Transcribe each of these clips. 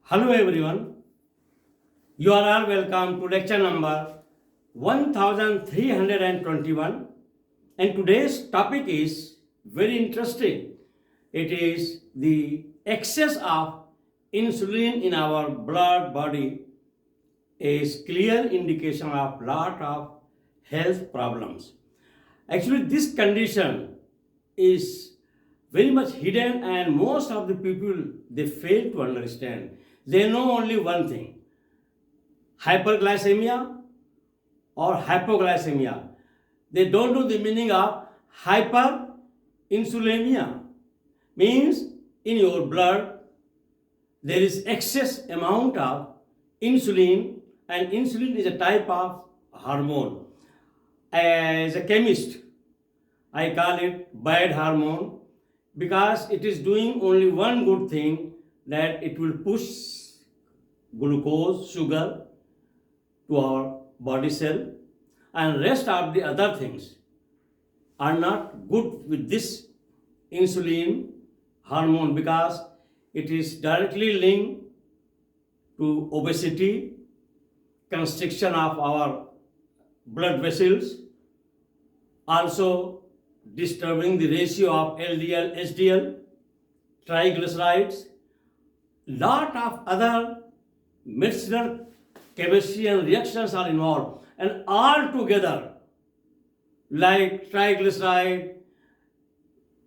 Hello everyone, you are all welcome to lecture number 1321 and today's topic is very interesting. It is the excess of insulin in our blood body is clear indication of lot of health problems. Actually this condition is very much hidden and most of the people they fail to understand. They know only one thing, hyperglycemia or hypoglycemia. They don't know the meaning of hyperinsulinemia. Means in your blood there is excess amount of insulin, and insulin is a type of hormone. As a chemist, I call it bad hormone because it is doing only one good thing, that it will push glucose, sugar to our body cell, and rest of the other things are not good with this insulin hormone because it is directly linked to obesity, constriction of our blood vessels, also disturbing the ratio of LDL, HDL, triglycerides, lot of other medicinal chemistry and reactions are involved, and all together like triglyceride,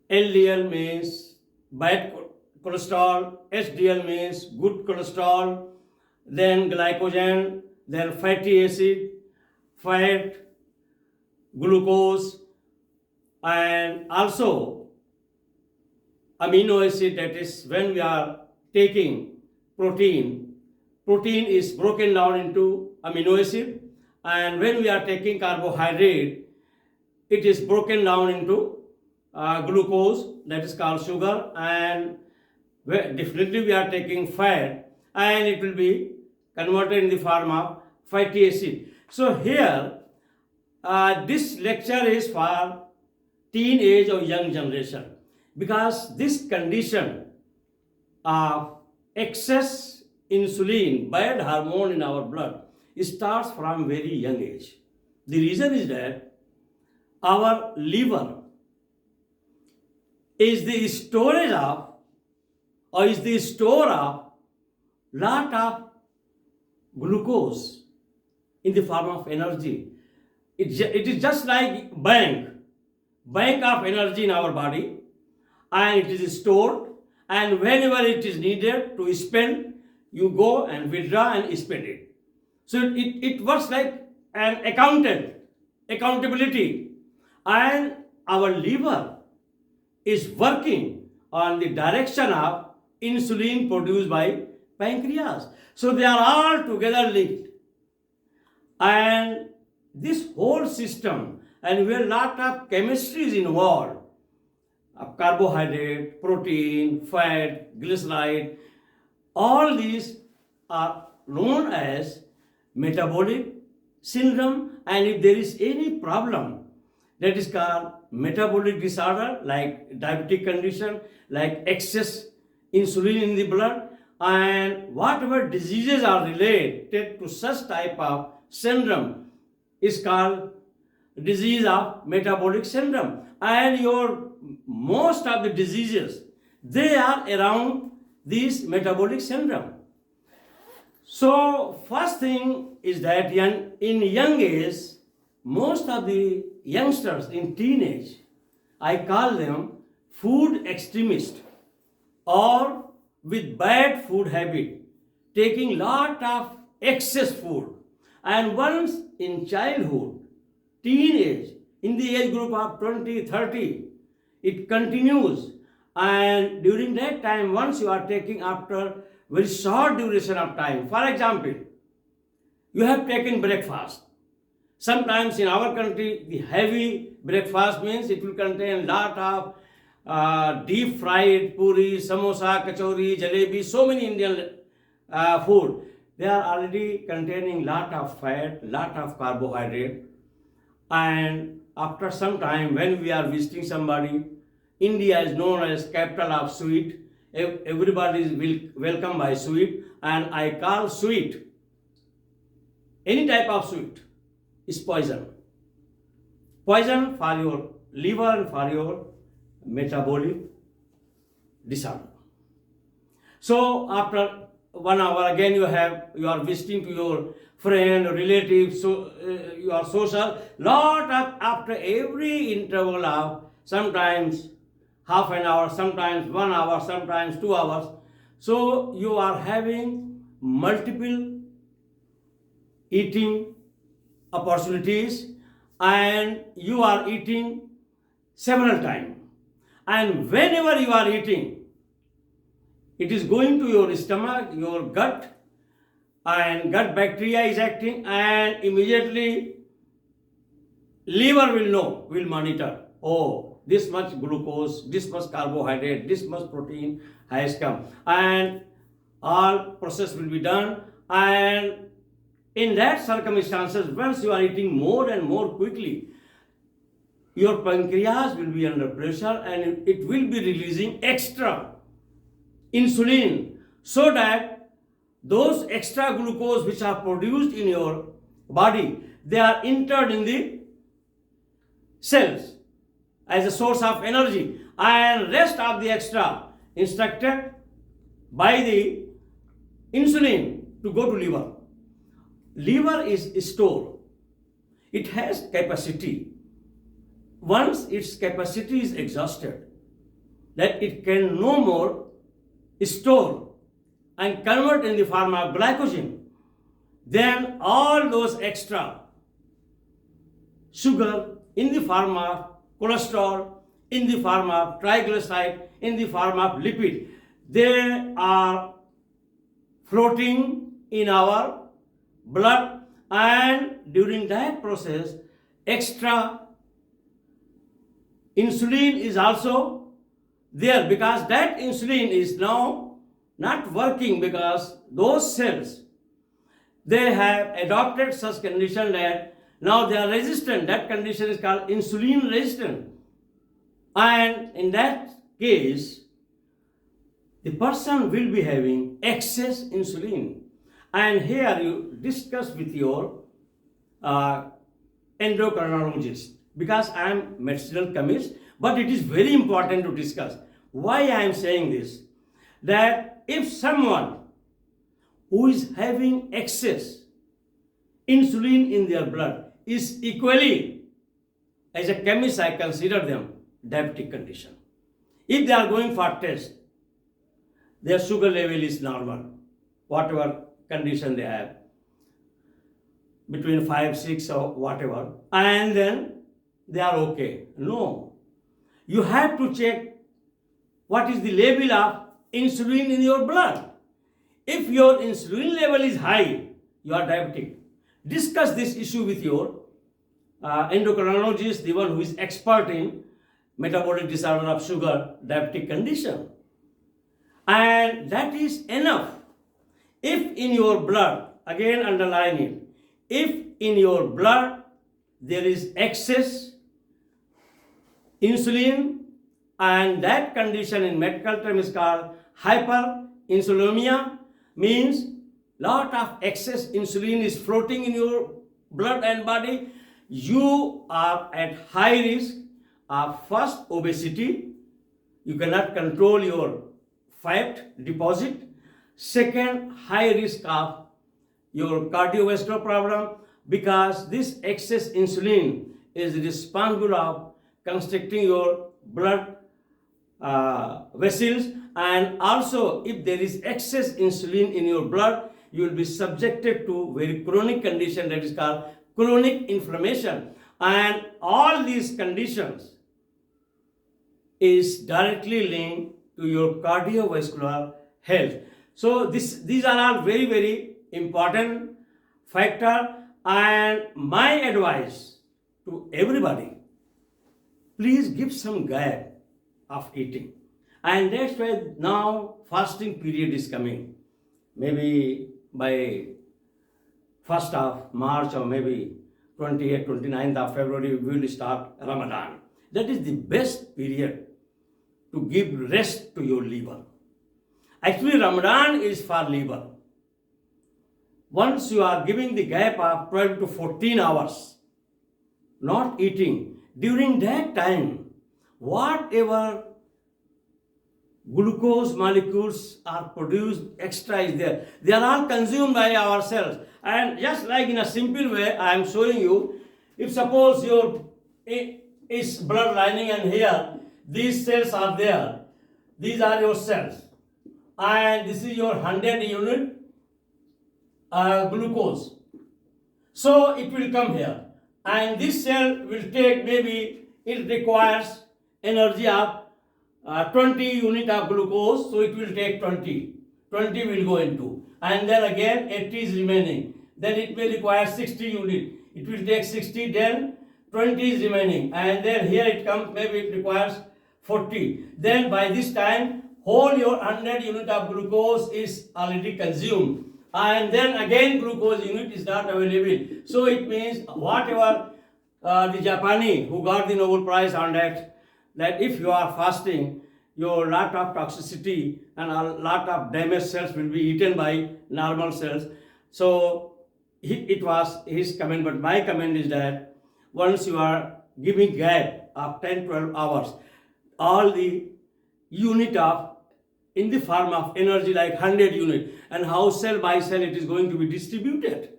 LDL means bad cholesterol, HDL means good cholesterol, then glycogen, then fatty acid, fat, glucose, and also amino acid, that is when we are taking protein is broken down into amino acid, and when we are taking carbohydrate it is broken down into glucose, that is called sugar, and definitely we are taking fat and it will be converted in the form of fatty acid. So here this lecture is for teenage or young generation because this condition of excess insulin, bad hormone in our blood, starts from very young age. The reason is that our liver is the storage of or is the store of lot of glucose in the form of energy. It is just like bank of energy in our body, and it is stored, and whenever it is needed to spend, you go and withdraw and spend it. So it works like an accountability, and our liver is working on the direction of insulin produced by pancreas. So they are all together linked, and this whole system, and where lot of chemistry is involved, carbohydrate, protein, fat, glyceride, all these are known as metabolic syndrome, and if there is any problem, that is called metabolic disorder like diabetic condition, like excess insulin in the blood, and whatever diseases are related to such type of syndrome is called disease of metabolic syndrome. And your most of the diseases, they are around this metabolic syndrome. So first thing is that in young age, most of the youngsters in teenage, I call them food extremists or with bad food habit, taking lot of excess food. And once in childhood, teenage, in the age group of 20, 30, it continues. And during that time, once you are taking after very short duration of time, for example, you have taken breakfast. Sometimes in our country, the heavy breakfast means it will contain lot of deep fried puri, samosa, kachori, jalebi, so many Indian food. They are already containing lot of fat, lot of carbohydrate. And after some time, when we are visiting somebody, India is known as capital of sweet. everybody is welcome by sweet, and I call sweet, any type of sweet, is poison. Poison for your liver and for your metabolic disorder. So after 1 hour again you are visiting to your friend or relative, so you are social, lot of, after every interval of sometimes half an hour, sometimes 1 hour, sometimes 2 hours, so you are having multiple eating opportunities and you are eating several times, and whenever you are eating, it is going to your stomach, your gut, and gut bacteria is acting, and immediately liver will know, will monitor, oh, this much glucose, this much carbohydrate, this much protein has come, and all process will be done. And in that circumstances, once you are eating more and more quickly, your pancreas will be under pressure and it will be releasing extra insulin, so that those extra glucose which are produced in your body, they are entered in the cells as a source of energy, and rest of the extra instructed by the insulin to go to liver. Liver is store. It has capacity. Once its capacity is exhausted, that it can no more store and convert in the form of glycogen, then all those extra sugar in the form of cholesterol, in the form of triglyceride, in the form of lipid, they are floating in our blood, and during that process extra insulin is also there, because that insulin is now not working, because those cells, they have adopted such condition that now they are resistant. That condition is called insulin resistant, and in that case the person will be having excess insulin. And here you discuss with your endocrinologist, because I am medicinal chemist, but it is very important to discuss. Why I am saying this? That if someone who is having excess insulin in their blood is equally, as a chemist I consider them diabetic condition. If they are going for test, their sugar level is normal, whatever condition they have, between 5, 6 or whatever, and then they are okay. No. You have to check what is the level of insulin in your blood. If your insulin level is high, you are diabetic. Discuss this issue with your endocrinologist, the one who is expert in metabolic disorder of sugar, diabetic condition. And that is enough. If in your blood, again underline it, if in your blood there is excess insulin, and that condition in medical term is called hyperinsulinemia, means lot of excess insulin is floating in your blood and body, you are at high risk of first obesity, you cannot control your fat deposit. Second, high risk of your cardiovascular problem, because this excess insulin is responsible of constricting your blood vessels, and also if there is excess insulin in your blood, you will be subjected to very chronic condition that is called chronic inflammation, and all these conditions is directly linked to your cardiovascular health. So these are all very, very important factor, and my advice to everybody, please give some gap of eating. And that's why now fasting period is coming. Maybe by 1st of March or maybe 28th, 29th of February, we will start Ramadan. That is the best period to give rest to your liver. Actually, Ramadan is for liver. Once you are giving the gap of 12 to 14 hours, not eating, during that time, whatever glucose molecules are produced, extra is there. They are all consumed by our cells. And just like in a simple way, I am showing you, if suppose your is blood lining and here, these cells are there. These are your cells. And this is your 100 unit glucose. So it will come here. And this cell will take, maybe it requires energy of 20 unit of glucose, so it will take 20. 20 will go into. And then again 80 is remaining. Then it may require 60 unit. It will take 60, then 20 is remaining. And then here it comes, maybe it requires 40. Then by this time, whole your 100 unit of glucose is already consumed. And then again glucose unit is not available. So it means whatever the Japanese who got the Nobel Prize on that if you are fasting, your lot of toxicity and a lot of damaged cells will be eaten by normal cells. So it was his comment, but my comment is that once you are giving gap of 10-12 hours, all the unit of in the form of energy like 100 unit, and how cell by cell it is going to be distributed,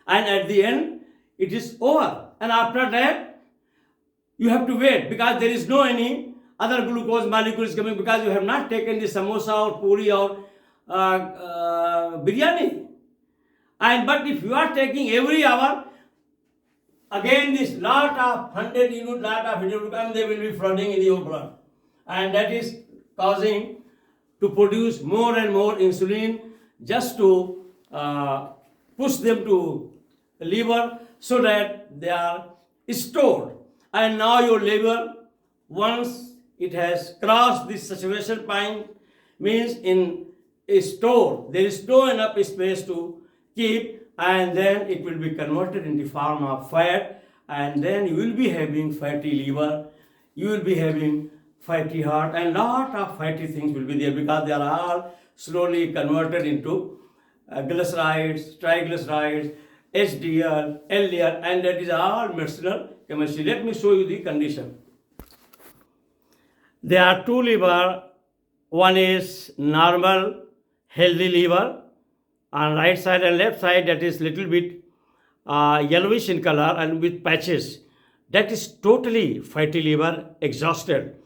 and at the end it is over, and after that you have to wait because there is no any other glucose molecules coming, because you have not taken the samosa or puri or biryani. And but if you are taking every hour, again this lot of 100 unit, lot of hydrocarbon, they will be flooding in your blood, and that is causing to produce more and more insulin just to push them to the liver so that they are stored. And now your liver, once it has crossed this saturation point, means in a store, there is no enough space to keep, and then it will be converted into form of fat, and then you will be having fatty liver, you will be having fatty heart, and lot of fatty things will be there because they are all slowly converted into glycerides, triglycerides, HDL, LDL, and that is all medicinal chemistry. Let me show you the condition. There are two liver. One is normal, healthy liver on right side, and left side that is little bit yellowish in color and with patches. That is totally fatty liver, exhausted.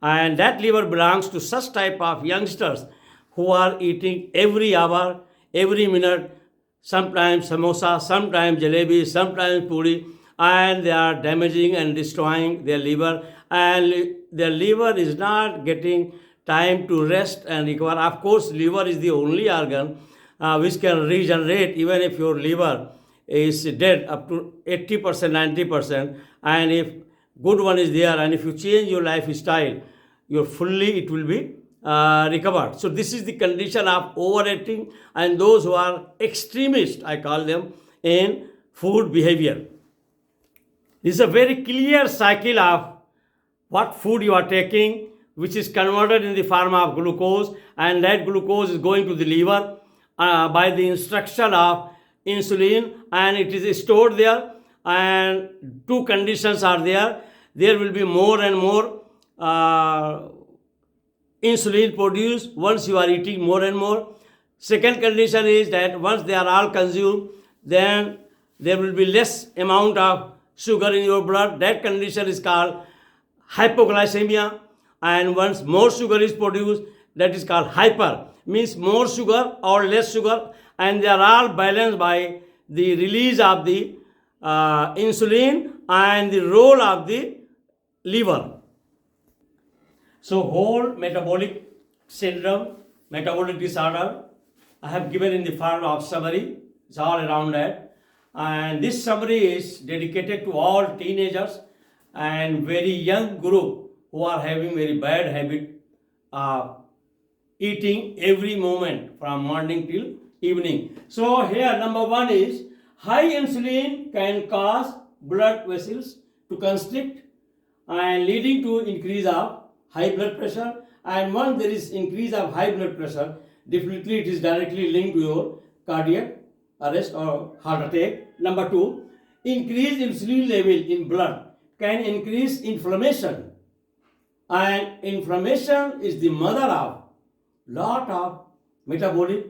And that liver belongs to such type of youngsters who are eating every hour, every minute, sometimes samosa, sometimes jalebi, sometimes puri, and they are damaging and destroying their liver, and their liver is not getting time to rest and recover. Of course, liver is the only organ which can regenerate even if your liver is dead up to 80%, 90%, and if good one is there, and if you change your lifestyle, it will be recovered. So this is the condition of overeating, and those who are extremists, I call them, in food behavior. This is a very clear cycle of what food you are taking, which is converted in the form of glucose, and that glucose is going to the liver by the instruction of insulin, and it is stored there. And two conditions are there. There will be more and more insulin produced once you are eating more and more. Second condition is that once they are all consumed, then there will be less amount of sugar in your blood. That condition is called hypoglycemia. And once more sugar is produced, that is called hyper, means more sugar or less sugar, and they are all balanced by the release of the insulin and the role of the liver. So whole metabolic syndrome, metabolic disorder, I have given in the form of summary. It's all around that. And this summary is dedicated to all teenagers and very young group who are having very bad habit of eating every moment from morning till evening. So here number one is high insulin can cause blood vessels to constrict and leading to increase of high blood pressure. And once there is increase of high blood pressure, definitely it is directly linked to your cardiac arrest or heart attack. Number 2, increased insulin level in blood can increase inflammation, and inflammation is the mother of lot of metabolic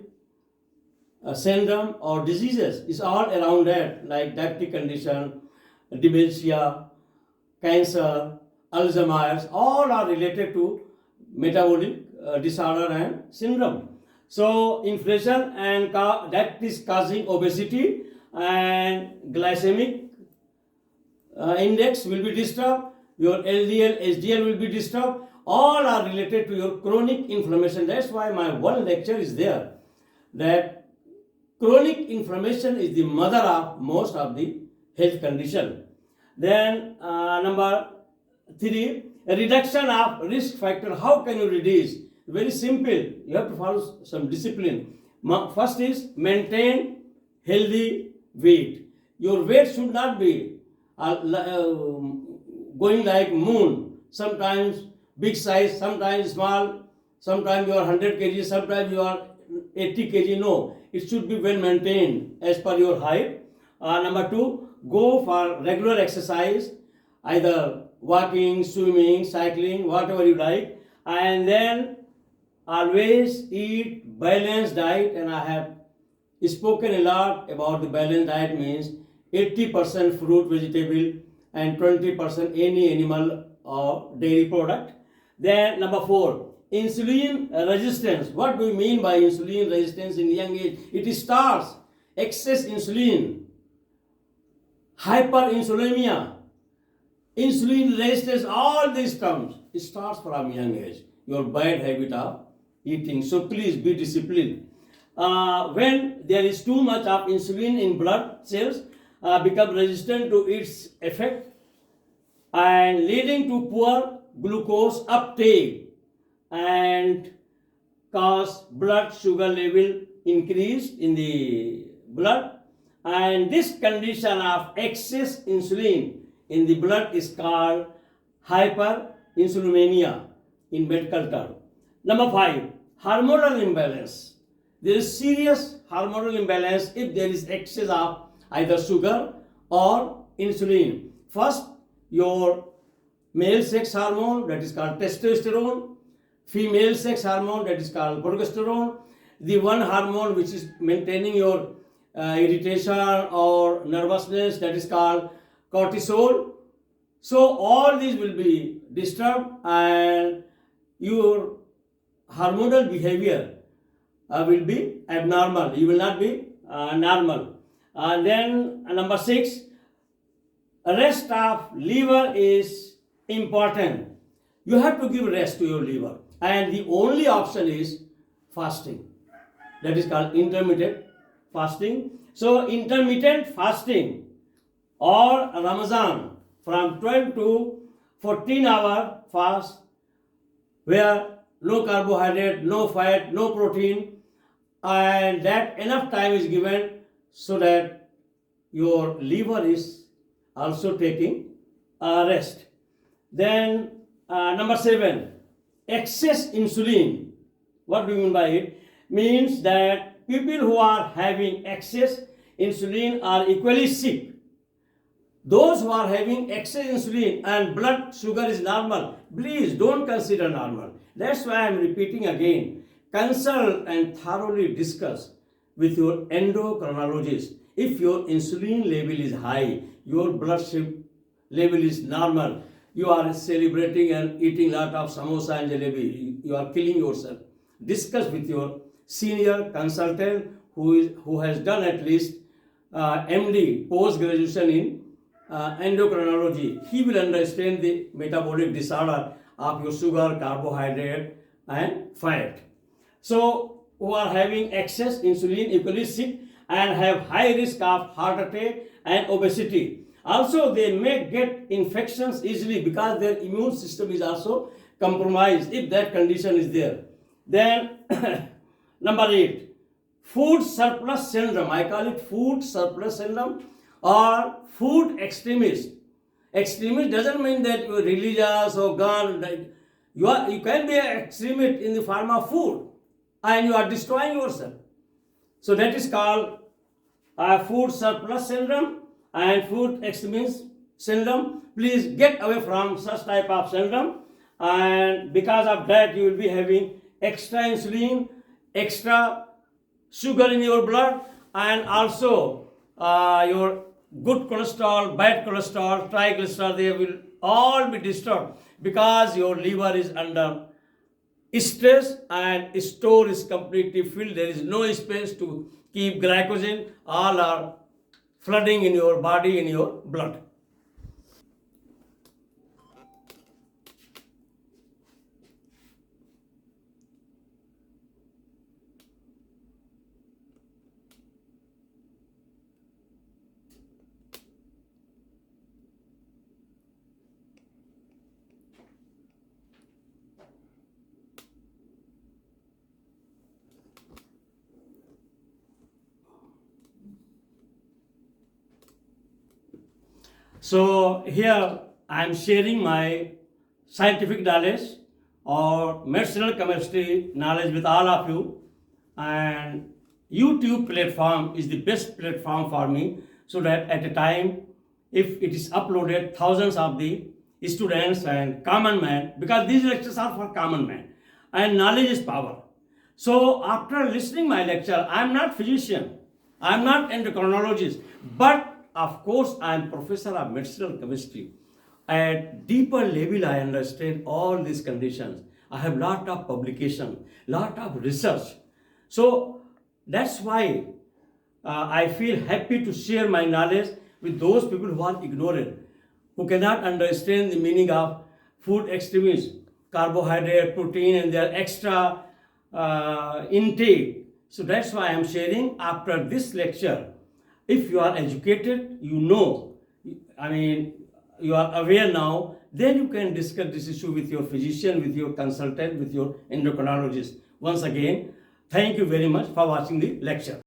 syndrome or diseases. Is all around that, like diabetic condition, dementia, cancer, Alzheimer's, all are related to metabolic disorder and syndrome. So inflation and that is causing obesity, and glycemic index will be disturbed, your LDL, HDL will be disturbed, all are related to your chronic inflammation. That's why my one lecture is there, that chronic inflammation is the mother of most of the health condition. Then number 3, a reduction of risk factor. How can you reduce? Very simple. You have to follow some discipline. First is maintain healthy weight. Your weight should not be going like moon. Sometimes big size, sometimes small, sometimes you are 100 kg, sometimes you are 80 kg. No, it should be well maintained as per your height. Number 2, go for regular exercise, either walking, swimming, cycling, whatever you like, and then always eat balanced diet. And I have spoken a lot about the balanced diet. Means 80% fruit, vegetable, and 20% any animal or dairy product. Then number 4, insulin resistance. What do we mean by insulin resistance in young age? It starts excess insulin, hyperinsulinemia, insulin resistance, all these terms, it starts from young age, your bad habit of eating. So please be disciplined. When there is too much of insulin in blood cells, become resistant to its effect and leading to poor glucose uptake and cause blood sugar level increase in the blood. And this condition of excess insulin in the blood is called hyperinsulinemia in medical term. Number 5, hormonal imbalance. There is serious hormonal imbalance if there is excess of either sugar or insulin. First, your male sex hormone, that is called testosterone, female sex hormone, that is called progesterone, the one hormone which is maintaining your irritation or nervousness, that is called cortisol. So all these will be disturbed and your hormonal behavior will be abnormal. You will not be normal. Then number 6, rest of liver is important. You have to give rest to your liver, and the only option is fasting. That is called intermittent fasting. So intermittent fasting or Ramadan from 12 to 14 hour fast, where no carbohydrate, no fat, no protein, and that enough time is given so that your liver is also taking rest. Then number 7, excess insulin. What do you mean by it? Means that people who are having excess insulin are equally sick. Those who are having excess insulin and blood sugar is normal, please don't consider normal. That's why I am repeating again. Consult and thoroughly discuss with your endocrinologist. If your insulin level is high, your blood sugar level is normal, you are celebrating and eating lot of samosa and jalebi, you are killing yourself. Discuss with your senior consultant who has done at least MD, post-graduation in endocrinology. He will understand the metabolic disorder of your sugar, carbohydrate and fat. So who are having excess insulin, equally sick and have high risk of heart attack and obesity. Also they may get infections easily because their immune system is also compromised if that condition is there. Then number 8, food surplus syndrome. I call it food surplus syndrome or food extremist. Extremist doesn't mean that you are religious or gone. You can be an extremist in the form of food. and you are destroying yourself. So that is called food surplus syndrome and food extremism syndrome. Please get away from such type of syndrome, and because of that you will be having extra insulin, extra sugar in your blood, and also your good cholesterol, bad cholesterol, triglyceride, they will all be disturbed because your liver is under stress and store is completely filled. There is no space to keep glycogen. All are flooding in your body, in your blood. So here I am sharing my scientific knowledge or medicinal chemistry knowledge with all of you, and YouTube platform is the best platform for me, so that at a time if it is uploaded, thousands of the students and common man, because these lectures are for common man and knowledge is power. So after listening my lecture, I am not physician, I am not endocrinologist, but of course I am professor of medicinal chemistry. At deeper level, I understand all these conditions. I have lot of publication, lot of research. So that's why I feel happy to share my knowledge with those people who are ignorant, who cannot understand the meaning of food extremism, carbohydrate, protein, and their extra intake. So that's why I am sharing after this lecture. If you are educated, you know, I mean, you are aware now, then you can discuss this issue with your physician, with your consultant, with your endocrinologist. Once again, thank you very much for watching the lecture.